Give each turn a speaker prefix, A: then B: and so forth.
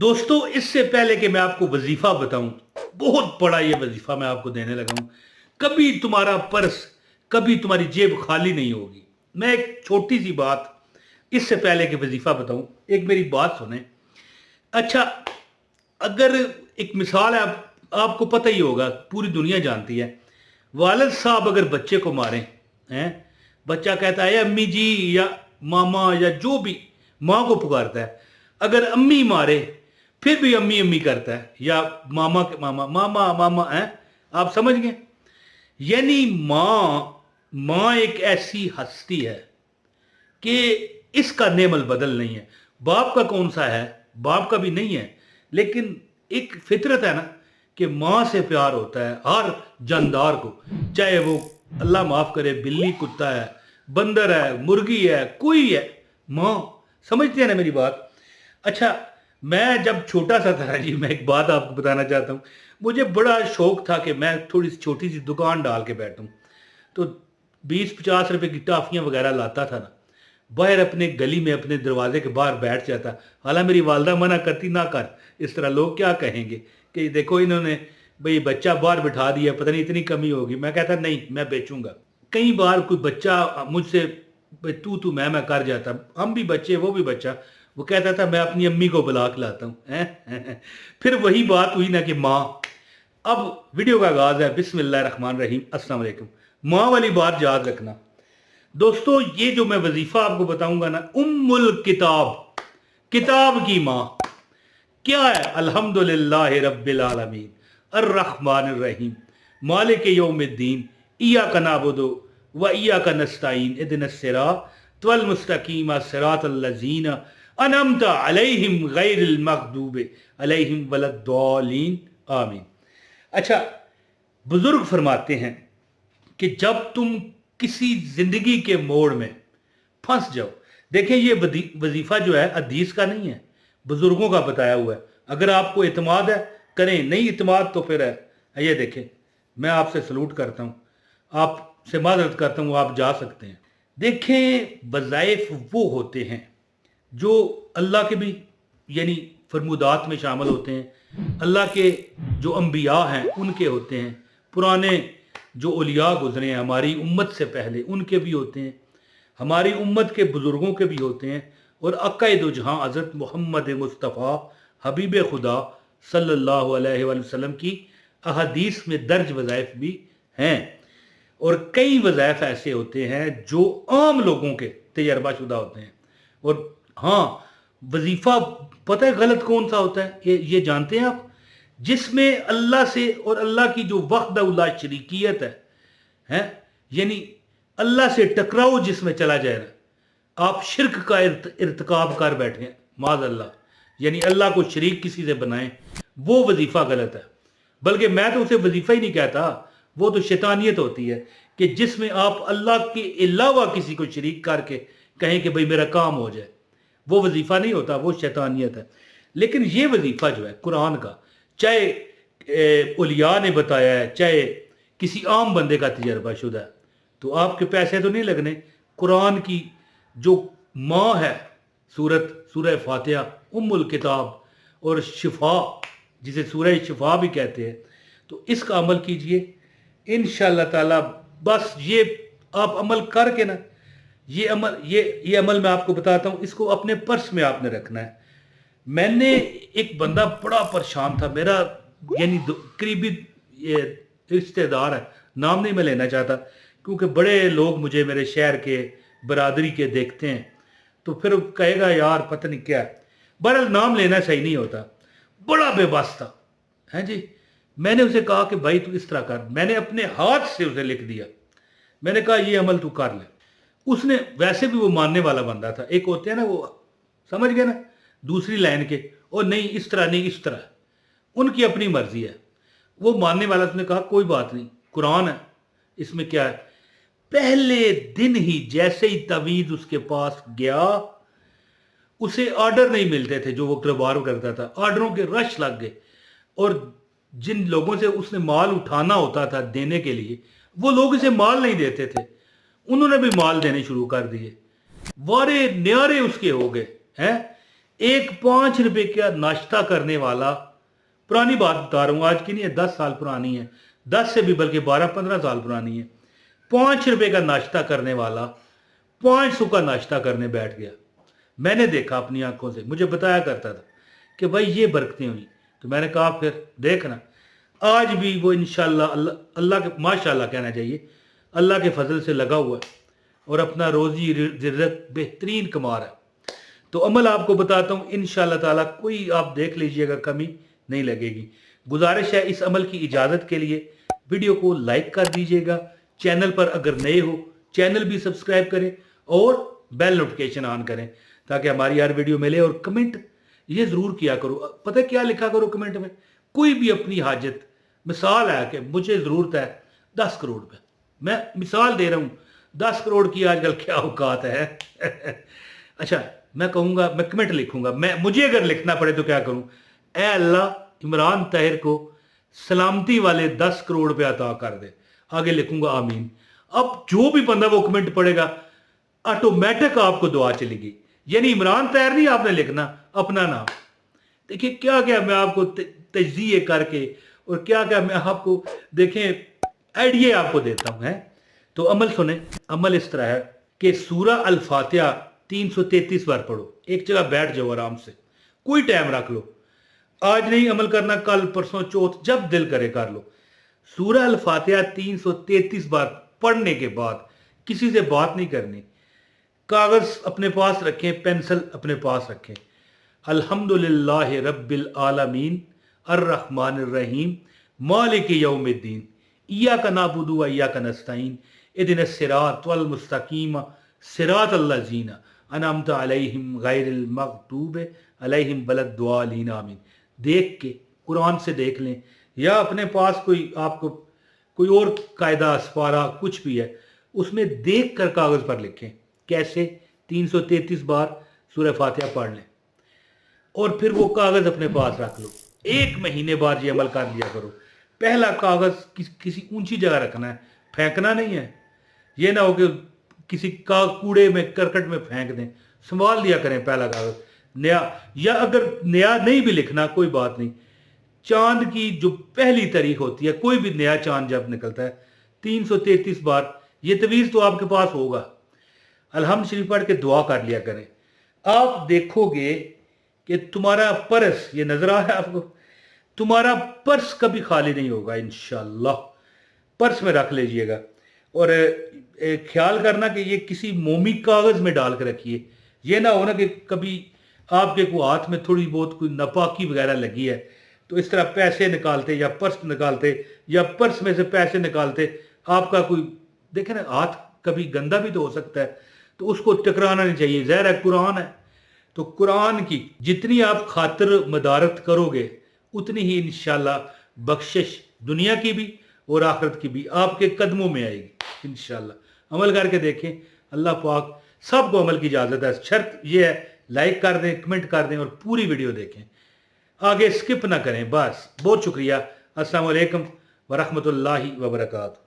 A: दोस्तों, इससे पहले कि मैं आपको वजीफा बताऊं, बहुत बड़ा ये वजीफा मैं आपको देने लगा हूं। कभी तुम्हारा पर्स, कभी तुम्हारी जेब खाली नहीं होगी। मैं एक छोटी सी बात इससे पहले कि वजीफा बताऊं, एक मेरी बात सुने। अच्छा, अगर एक मिसाल है, आपको पता ही होगा, पूरी दुनिया जानती है। वालिद साहब अगर बच्चे को मारें, हैं, बच्चा कहता है अम्मी जी या मामा या जो भी, माँ को पुकारता है। अगर अम्मी मारे फिर भी अम्मी अम्मी करता है, या मामा के मामा मामा मामा है। आप समझ गए? यानी माँ, माँ एक ऐसी हस्ती है कि इसका नेमल बदल नहीं है। बाप का कौन सा है? बाप का भी नहीं है। लेकिन एक फितरत है ना कि माँ से प्यार होता है हर जानदार को, चाहे वो अल्लाह माफ करे बिल्ली, कुत्ता है, बंदर है, मुर्गी है, कोई है। माँ, समझते हैं ना मेरी बात? अच्छा, मैं जब छोटा सा था जी, मैं एक बात आपको बताना चाहता हूँ। मुझे बड़ा शौक था कि मैं थोड़ी सी छोटी सी दुकान डाल के बैठूं। तो 20-50 रुपए की टॉफियाँ वगैरह लाता था ना, बाहर अपने गली में अपने दरवाजे के बाहर बैठ जाता। हालांकि मेरी वालदा मना करती, ना कर, इस तरह लोग क्या कहेंगे कि देखो इन्होंने भाई बच्चा बाहर बिठा दिया, पता नहीं इतनी कमी होगी। मैं कहता नहीं, मैं बेचूंगा। कई बार कोई बच्चा मुझसे भाई तू मैं कर जाता, हम भी बच्चे वो भी बच्चा, वो कहता था मैं अपनी अम्मी को बुला के लाता हूँ। फिर वही बात हुई ना कि माँ। अब वीडियो का आगाज है, बिस्मिल्लाह रहमान रहीम, अस्सलाम वालेकुम। माँ वाली बात याद रखना दोस्तों। ये जो मैं वजीफा आपको बताऊंगा ना, उम्मुल किताब, किताब की माँ क्या है? अल्हम्दुलिल्लाह रब्बिल आलमीन अर्रहमानिर रहीम मालिक यौमिद्दीन इय्याका नअबुदु व इय्याका नस्तईन इहदिनस सिरातल मुस्तकीम सिरातल लज़ीना अनअमता अलैहिम गैरिल मग़दूबि अलैहिम वलद्दालीन आमीन। अच्छा, बुजुर्ग फरमाते हैं कि जब तुम किसी जिंदगी के मोड़ में फंस जाओ, देखें ये वजीफा जो है हदीस का नहीं है, बुजुर्गों का बताया हुआ है। अगर आपको इत्मीनान है करें, नहीं इत्मीनान तो फिर है। ये देखें, मैं आपसे सलूट करता हूँ, आपसे माजरत करता हूँ, आप जा सकते हैं। देखें, वज़ाइफ वो होते हैं जो अल्लाह के भी यानी फरमुदात में शामिल होते हैं, अल्लाह के जो अंबिया हैं उनके होते हैं, पुराने जो औलिया गुजरे हैं हमारी उम्मत से पहले उनके भी होते हैं, हमारी उम्मत के बुज़ुर्गों के भी होते हैं, और अक़ाए दो जहाँ हज़रत मोहम्मद मुस्तफ़ा हबीब खुदा सल्लल्लाहु अलैहि वसल्लम की अहदीस में दर्ज वज़ाइफ भी हैं। और कई वज़ाइफ ऐसे होते हैं जो आम लोगों के तजर्बाशुदा होते हैं। और हाँ, वजीफ़ा पता है गलत कौन सा होता है? ये जानते हैं आप? जिसमें अल्लाह से और अल्लाह की जो वहदहुल्ला शरीकियत है, यानी अल्लाह से टकराव जिसमें चला जाए ना, आप शिरक का इर्तिकाब कर बैठे हैं माज़ अल्लाह, यानी अल्लाह को शरीक किसी से बनाएं, वो वजीफ़ा गलत है। बल्कि मैं तो उसे वजीफ़ा ही नहीं कहता, वो तो शैतानियत होती है कि जिसमें आप अल्लाह के अलावा किसी को शरीक करके कहें कि भाई मेरा काम हो जाए। वो वजीफ़ा नहीं होता, वो शैतानियत है। लेकिन ये वजीफ़ा जो है कुरान का, चाहे औलिया ने बताया है, चाहे किसी आम बंदे का तजर्बा शुदा है, तो आपके पैसे तो नहीं लगने। कुरान की जो माँ है, सूरह फातिहा, उम्मुल किताब और शिफा, जिसे सूरह शिफा भी कहते हैं, तो इसका अमल कीजिए इंशाअल्लाह ताला। बस ये आप अमल करके ना, ये अमल मैं आपको बताता हूँ, इसको अपने पर्स में आपने रखना है। मैंने एक बंदा बड़ा परेशान था, मेरा यानी करीबी ये रिश्तेदार है, नाम नहीं मैं लेना चाहता क्योंकि बड़े लोग मुझे मेरे शहर के बरादरी के देखते हैं तो फिर कहेगा यार पता नहीं क्या है। बहरहाल नाम लेना सही नहीं होता। बड़ा बेबस था, है जी। मैंने उसे कहा कि भाई तू इस तरह कर, मैंने अपने हाथ से उसे लिख दिया। मैंने कहा ये अमल तू कर ले। उसने, वैसे भी वो मानने वाला बंदा था, एक होते हैं ना वो, समझ गए ना, दूसरी लाइन के, और नहीं इस तरह नहीं इस तरह, उनकी अपनी मर्जी है। वो मानने वाला, उसने कहा कोई बात नहीं, कुरान है, इसमें क्या है। पहले दिन ही जैसे ही तवीज़ उसके पास गया, उसे ऑर्डर नहीं मिलते थे जो वो कारोबार करता था, ऑर्डरों के रश लग गए। और जिन लोगों से उसने माल उठाना होता था देने के लिए, वो लोग इसे माल नहीं देते थे, उन्होंने भी माल देने शुरू कर दिए। वारे न्यारे उसके हो गए हैं। एक 5 रुपए का नाश्ता करने वाला, पुरानी बात बता रहा हूँ, आज की नहीं है, 10 साल पुरानी है, 10 से भी बल्कि 12-15 साल पुरानी है। 5 रुपए का नाश्ता करने वाला 500 का नाश्ता करने बैठ गया। मैंने देखा अपनी आंखों से, मुझे बताया करता था कि भाई ये बरकतें हुई। तो मैंने कहा फिर देखना, आज भी वो इंशाल्लाह अल्लाह के माशाल्लाह कहना चाहिए, अल्लाह के फजल से लगा हुआ है और अपना रोजी रिज़्क़ बेहतरीन कमा रहा है। तो अमल आपको बताता हूँ इंशाल्लाह ताला, कोई आप देख लीजिएगा कमी नहीं लगेगी। गुजारिश है इस अमल की इजाज़त के लिए वीडियो को लाइक कर दीजिएगा, चैनल पर अगर नए हो चैनल भी सब्सक्राइब करें और बेल नोटिफिकेशन ऑन करें ताकि हमारी हर वीडियो मिले। और कमेंट ये ज़रूर किया करो, पता है क्या लिखा करो कमेंट में, कोई भी अपनी हाजत, मिसाल है कि मुझे ज़रूरत है 10 करोड़ रुपये, मैं मिसाल दे रहा हूँ, 10 करोड़ की आजकल क्या औकात है अच्छा मैं कहूँगा, मैं कमेंट लिखूँगा, मुझे अगर लिखना पड़े तो क्या करूँ, ऐ अल्लाह इमरान ताहिर को सलामती वाले 10 करोड़ रुपये अता कर दे, आगे लिखूँगा आमीन। अब जो भी बंदा वो कमेंट पढ़ेगा ऑटोमेटिक आपको दुआ चलेगी, यानी इमरान ताहिर नहीं आपने लिखना अपना नाम। देखिए क्या क्या मैं आपको तजज़िये करके और क्या क्या मैं आपको देखें आइडिया आपको देता हूँ। तो अमल सुने, अमल इस तरह है कि सूरा अल फातिहा 333 बार पढ़ो, एक जगह बैठ जाओ आराम से, कोई टाइम रख लो, आज नहीं अमल करना, कल परसों चौथ जब दिल करे कर लो। सूरा अल फातिहा 333 बार पढ़ने के बाद किसी से बात नहीं करनी, कागज अपने पास रखें, पेंसिल अपने पास रखें। अल्हम्दुलिल्लाहि रब्बिल आलमीन अर्रहमानिर रहीम मालिकि यौमिद्दीन इय्याका नअबुदु व इय्याका नस्तईन इहदिनस सिरातल मुस्तकीम सिरातल लज़ीना अनअमता अलैहिम गैरिल मग़दूबि अलैहिम वलद्दालिन आमीन। देख के कुरान से देख लें या अपने पास कोई आपको कोई और कायदा सपारा कुछ भी है उसमें देख कर कागज़ पर लिखें। कैसे? 333 बार सूरह फातिहा पढ़ लें और फिर वो कागज़ अपने पास रख लो। 1 महीने बाद ये अमल कर लिया करो। पहला कागज़ किसी ऊंची जगह रखना है, फेंकना नहीं है। ये ना हो कि किसी का कूड़े में करकट में फेंक दें, संभाल लिया करें पहला कागज़ नया, या अगर नया नहीं भी लिखना कोई बात नहीं, चांद की जो पहली तारीख होती है, कोई भी नया चांद जब निकलता है 333 बार ये तवीज़ तो आपके पास होगा, अल्हम्द शरीफ पढ़ के दुआ कर लिया करें। आप देखोगे कि तुम्हारा पर्स, ये नजर आ है आपको, तुम्हारा पर्स कभी खाली नहीं होगा इंशाल्लाह। पर्स में रख लीजिएगा और ख्याल करना कि ये किसी मोमी कागज में डाल कर रखिए। ये ना हो ना कि कभी आपके को हाथ में थोड़ी बहुत कोई नापाकी वगैरह लगी है तो इस तरह पैसे निकालते या पर्स निकालते या पर्स में से पैसे निकालते आपका कोई, देखे ना, हाथ कभी गंदा भी तो हो सकता है, तो उसको टकराना नहीं चाहिए। ज़ाहिर है कुरान है, तो कुरान की जितनी आप खातिर मदारत करोगे उतनी ही इंशाल्लाह बख्शिश दुनिया की भी और आखिरत की भी आपके कदमों में आएगी इंशाल्लाह। अमल करके देखें, अल्लाह पाक सबको अमल की इजाज़त है। शर्त यह है लाइक कर दें, कमेंट कर दें और पूरी वीडियो देखें, आगे स्किप ना करें। बस बहुत शुक्रिया। अस्सलाम वालेकुम व रहमतुल्लाहि व बरकातहू।